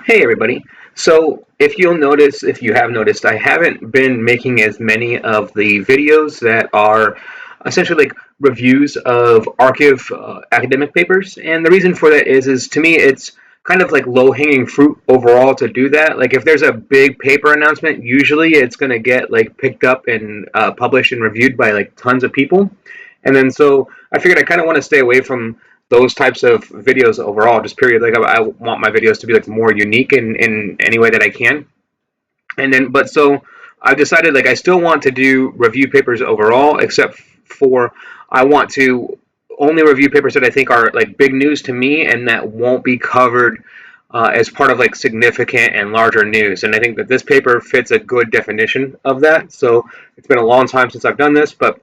Hey everybody. So if you have noticed, I haven't been making as many of the videos that are essentially like reviews of Arxiv academic papers, and the reason for that is to me it's kind of like low-hanging fruit overall to do that. Like if there's a big paper announcement, usually it's going to get like picked up and published and reviewed by like tons of people, and then so I figured I kind of want to stay away from those types of videos overall, just period. Like I want my videos to be like more unique in any way that I can. And then, but so I've decided like I still want to do review papers overall, except for I want to only review papers that I think are like big news to me and that won't be covered as part of like significant and larger news. And I think that this paper fits a good definition of that. So it's been a long time since I've done this, but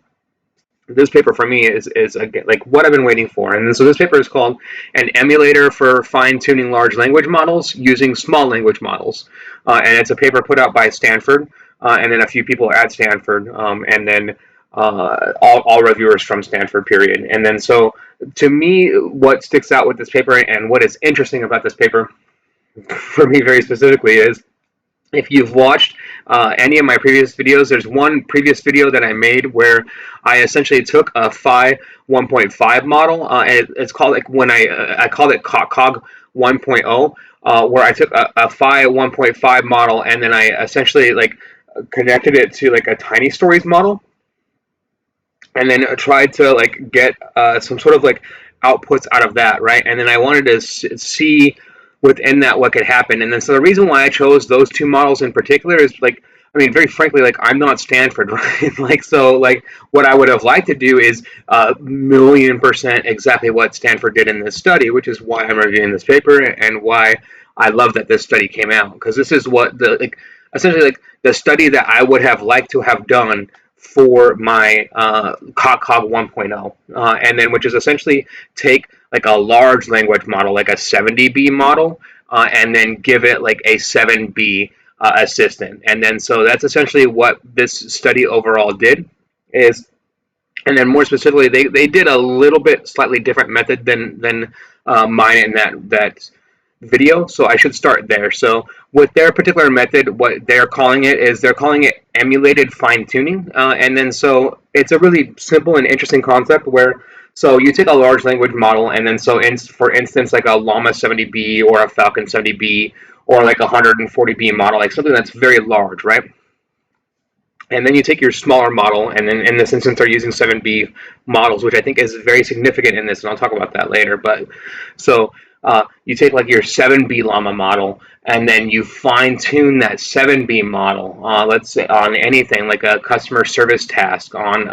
this paper for me is again like what I've been waiting for. And so this paper is called "An Emulator for Fine-Tuning Large Language Models Using Small Language Models," and it's a paper put out by Stanford, and then a few people at Stanford, and then all reviewers from Stanford. Period. And then so to me, what sticks out with this paper and what is interesting about this paper, for me very specifically, is if you've watched any of my previous videos, there's one previous video that I made where I essentially took a Phi 1.5 model, and it's called like when I called it COG 1.0, where I took a Phi 1.5 model and then I essentially like connected it to like a tiny stories model, and then tried to like get some sort of like outputs out of that, right? And then I wanted to see within that what could happen. And then so the reason why I chose those two models in particular is like, I mean, very frankly, like I'm not Stanford, right? Like so, like what I would have liked to do is a 1,000,000% exactly what Stanford did in this study, which is why I'm reviewing this paper and why I love that this study came out, because this is what the like essentially like the study that I would have liked to have done for my COG 1.0, and then which is essentially take like a large language model, like a 70B model, and then give it like a 7B assistant. And then so that's essentially what this study overall did is, and then more specifically, they did a little bit slightly different method than mine in that video, so I should start there. So with their particular method, what they're calling it is they're calling it emulated fine-tuning, and then so it's a really simple and interesting concept where so you take a large language model, and then so for instance like a Llama 70B or a Falcon 70B or like a 140B model, like something that's very large, right? And then you take your smaller model, and then in this instance they're using 7B models, which I think is very significant in this, and I'll talk about that later. But so you take like your 7B llama model, and then you fine tune that 7B model, let's say on anything like a customer service task, on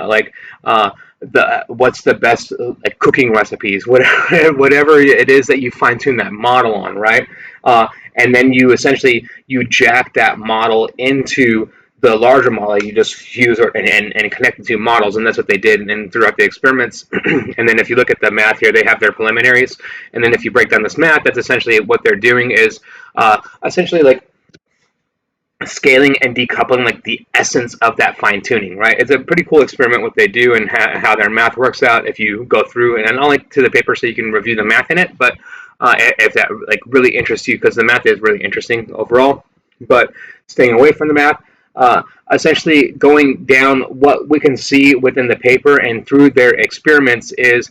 the what's the best like cooking recipes, whatever it is that you fine tune that model on, right? And then you essentially you jack that model into the larger model. You just fuse and connect the two models, and that's what they did. And throughout the experiments, and then if you look at the math here, they have their preliminaries, and then if you break down this math, that's essentially what they're doing is essentially like scaling and decoupling like the essence of that fine tuning, right? It's a pretty cool experiment what they do and how their math works out if you go through, and I'll link to the paper so you can review the math in it. But if that like really interests you, because the math is really interesting overall, but staying away from the math, essentially going down what we can see within the paper and through their experiments is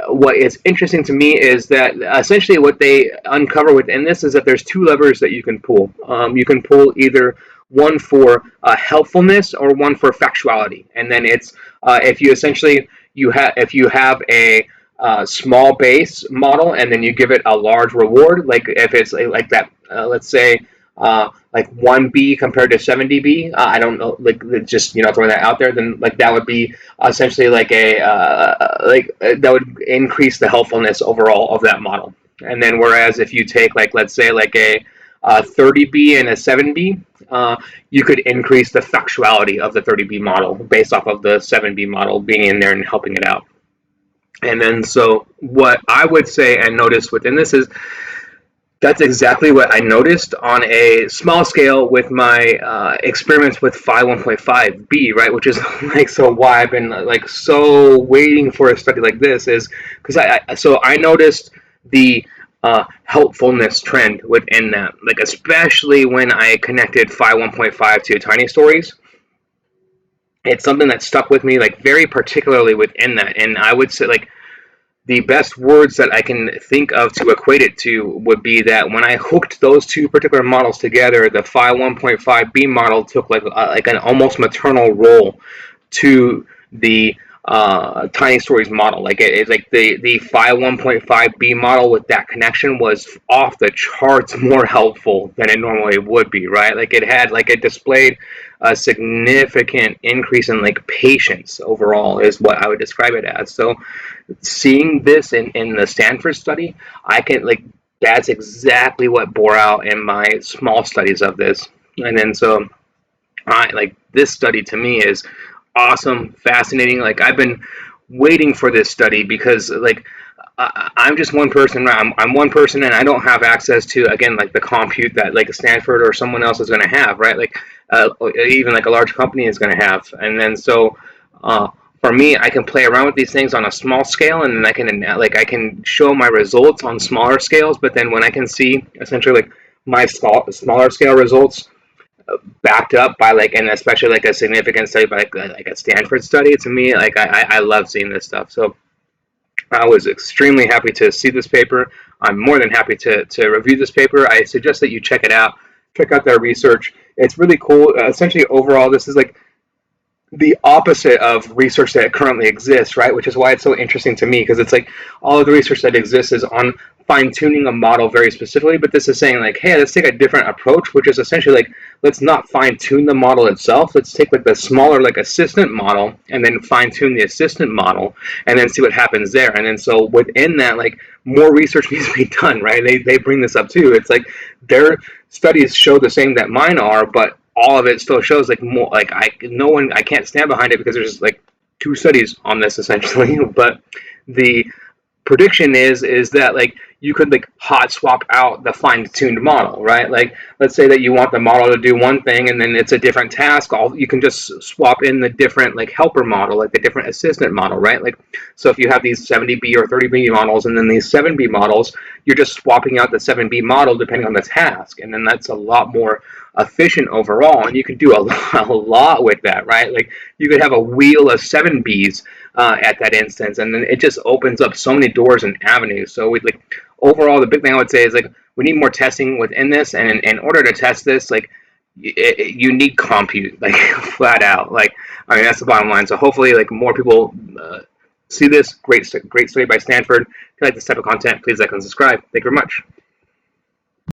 what is interesting to me is that essentially what they uncover within this is that there's two levers that you can pull. You can pull either one for helpfulness or one for factuality, and then it's if you essentially if you have a small base model and then you give it a large reward, like if it's like that, let's say like 1B compared to 70B. I don't know, like just throwing that out there. Then like that would be essentially like a that would increase the helpfulness overall of that model. And then whereas if you take like let's say like a 30B and a 7B, you could increase the factuality of the 30B model based off of the 7B model being in there and helping it out. And then so what I would say and notice within this is that's exactly what I noticed on a small scale with my experiments with Phi 1.5B, right? Which is like so why I've been like so waiting for a study like this is because I noticed the helpfulness trend within that. Like especially when I connected Phi 1.5 to tiny stories, it's something that stuck with me like very particularly within that. And I would say like the best words that I can think of to equate it to would be that when I hooked those two particular models together, the Phi 1.5b model took like an almost maternal role to the Tiny Stories model. Like it's like the Phi 1.5b model with that connection was off the charts more helpful than it normally would be, right? Like it displayed a significant increase in like patience overall is what I would describe it as. So seeing this in the Stanford study, I can like that's exactly what bore out in my small studies of this. And then so I like this study to me is awesome, fascinating. Like I've been waiting for this study because like I'm just one person. I'm one person, and I don't have access to again like the compute that like Stanford or someone else is going to have, right? Like even like a large company is going to have. And then so uh, for me, I can play around with these things on a small scale, and then I can show my results on smaller scales. But then when I can see essentially like my smaller scale results backed up by like and especially like a significant study by like a Stanford study, to me like I love seeing this stuff. So I was extremely happy to see this paper. I'm more than happy to review this paper. I suggest that you check it out. Check out their research. It's really cool. Essentially, overall, this is like the opposite of research that currently exists, right? Which is why it's so interesting to me because it's like all of the research that exists is on fine tuning a model very specifically, but this is saying like, hey, let's take a different approach, which is essentially like, let's not fine tune the model itself. Let's take like the smaller like assistant model and then fine tune the assistant model and then see what happens there. And then so within that, like more research needs to be done, right? They bring this up too. It's like their studies show the same that mine are, but all of it still shows like more like I can't stand behind it because there's like two studies on this essentially. But the prediction is that like you could like hot swap out the fine-tuned model, right? Like let's say that you want the model to do one thing and then it's a different task. All you can just swap in the different like helper model, like the different assistant model, right? Like so if you have these 70B or 30B models and then these 7B models, you're just swapping out the 7B model depending on the task, and then that's a lot more efficient overall, and you can do a lot with that, right? Like you could have a wheel of 7Bs at that instance, and then it just opens up so many doors and avenues. So we like overall, the big thing I would say is like we need more testing within this, and in order to test this, like you need compute, like flat out. Like I mean, that's the bottom line. So hopefully, like more people see this great study by Stanford. If you like this type of content, please like and subscribe. Thank you very much.